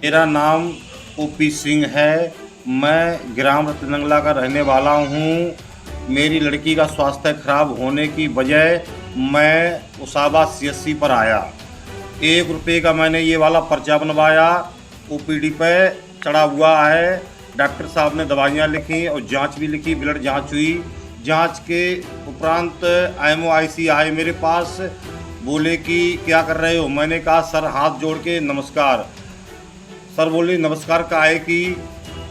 मेरा नाम ओपी सिंह है। मैं ग्राम रतनंगला का रहने वाला हूँ। मेरी लड़की का स्वास्थ्य खराब होने की वजह मैं उसाबा सीएससी पर आया। 1 रुपये का मैंने ये वाला पर्चा बनवाया। ओपीडी पे चढ़ा हुआ है। डॉक्टर साहब ने दवाइयाँ लिखी और जांच भी लिखी। ब्लड जांच हुई। जांच के उपरांत एमओआईसी आए मेरे पास। बोले कि क्या कर रहे हो। मैंने कहा सर हाथ जोड़ के नमस्कार। सर बोले नमस्कार का है कि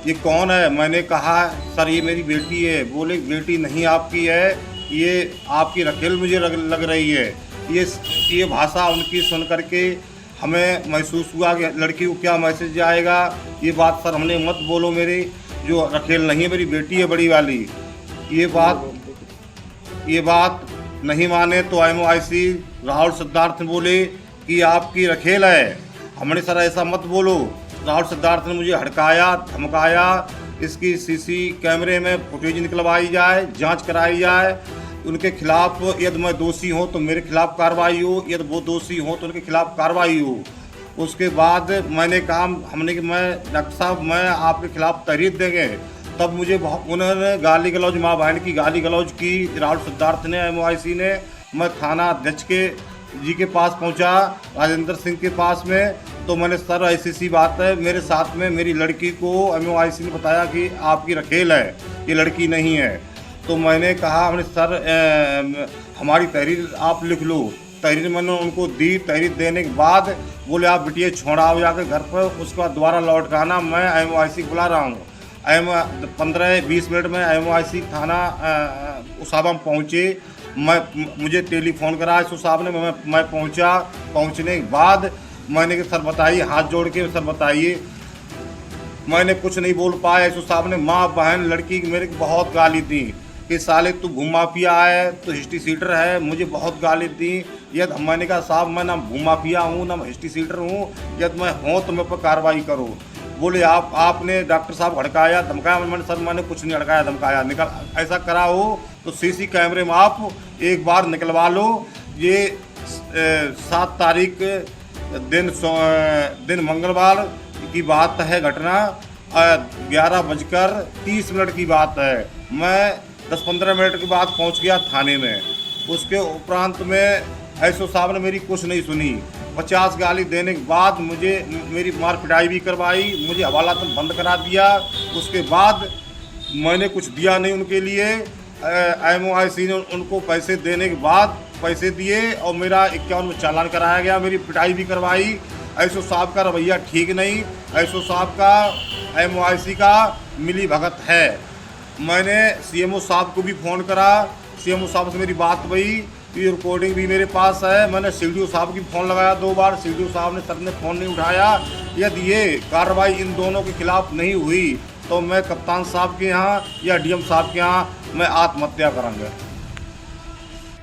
ये कौन है। मैंने कहा सर ये मेरी बेटी है। बोले बेटी नहीं आपकी है, ये आपकी रखेल मुझे लग रही है। ये भाषा उनकी सुन करके हमें महसूस हुआ कि लड़की को क्या मैसेज आएगा। ये बात सर हमने मत बोलो, मेरी जो रखेल नहीं है मेरी बेटी है बड़ी वाली। ये बात नहीं माने तो एमओआईसी राहुल सिद्धार्थ ने बोले कि आपकी रखेल है। हमने सर ऐसा मत बोलो। राहुल सिद्धार्थ ने मुझे हड़काया, धमकाया। इसकी सीसी कैमरे में फुटेज निकलवाई जाए, जांच कराई जाए। उनके खिलाफ यदि मैं दोषी हूँ तो मेरे खिलाफ कार्रवाई हो, यदि वो दोषी हो तो उनके खिलाफ कार्रवाई हो। उसके बाद मैंने कहा हमने कि मैं डॉक्टर साहब मैं आपके खिलाफ तहरीर देंगे। तब मुझे उन्होंने गाली गलौज, माँ बहन की गाली गलौज की राहुल सिद्धार्थ ने, एमओआईसी ने। मैं थाना अध्यक्ष जी के पास पहुंचा, राजेंद्र सिंह के पास में। तो मैंने सर ऐसी बात है, मेरे साथ में मेरी लड़की को एमओआईसी ने बताया कि आपकी रखेल है, ये लड़की नहीं है। तो मैंने कहा हमने सर हमारी तहरीर आप लिख लो। तहरीर मैंने उनको दी। तहरीर देने के बाद बोले आप बिटिया छोड़ाओ जाकर घर पर, उसके बाद दोबारा लौट कर आना, मैं एमओआईसी बुला रहा हूँ। 15-20 मिनट में एमओआईसी थाना उसाबा में पहुँचे। मुझे टेलीफोन करा एसओ साहब ने। मैं पहुंचा। पहुंचने के बाद मैंने कहा सर बताइए, हाथ जोड़ के सर बताइए। मैंने कुछ नहीं बोल पाया। एसओ साहब ने माँ बहन लड़की की मेरे को बहुत गाली दी कि साले तू घूमा पिया है, तो हिस्ट्री सीटर है। मुझे बहुत गाली दी। यदि मैंने कहा साहब मैं ना घूमा पिया हूँ ना हिस्ट्री सीटर हूँ, यदि मैं हूँ तो मेरे पर कार्रवाई करो। बोले आपने डॉक्टर साहब हड़काया, धमकाया। मैंने सर मैंने कुछ नहीं हड़काया धमकाया। निकल ऐसा करा हो तो सीसी कैमरे में आप एक बार निकलवा लो। ये 7 तारीख दिन मंगलवार की बात है। घटना 11:30 की बात है। मैं 10-15 मिनट के बाद पहुंच गया थाने में। उसके उपरांत में एसओ साहब ने मेरी कुछ नहीं सुनी। 50 गाली देने के बाद मेरी मार पिटाई भी करवाई। मुझे हवाला तो बंद करा दिया। उसके बाद मैंने कुछ दिया नहीं उनके लिए। एमओआईसी ने उनको पैसे देने के बाद पैसे दिए और मेरा 51 में चालान कराया गया। मेरी पिटाई भी करवाई। एसओ साहब का रवैया ठीक नहीं। एसओ साहब का एमओआईसी का मिली भगत है। मैंने सीएमओ साहब को भी फ़ोन करा। सीएमओ साहब से मेरी बात हुई। ये रिकॉर्डिंग भी मेरे पास है। मैंने सीडीओ साहब की फ़ोन लगाया 2 बार। सीडीओ साहब ने सर ने फ़ोन नहीं उठाया। यदि ये कार्रवाई इन दोनों के खिलाफ नहीं हुई तो मैं कप्तान साहब के यहाँ या डीएम साहब के यहाँ मैं आत्महत्या करूँगा।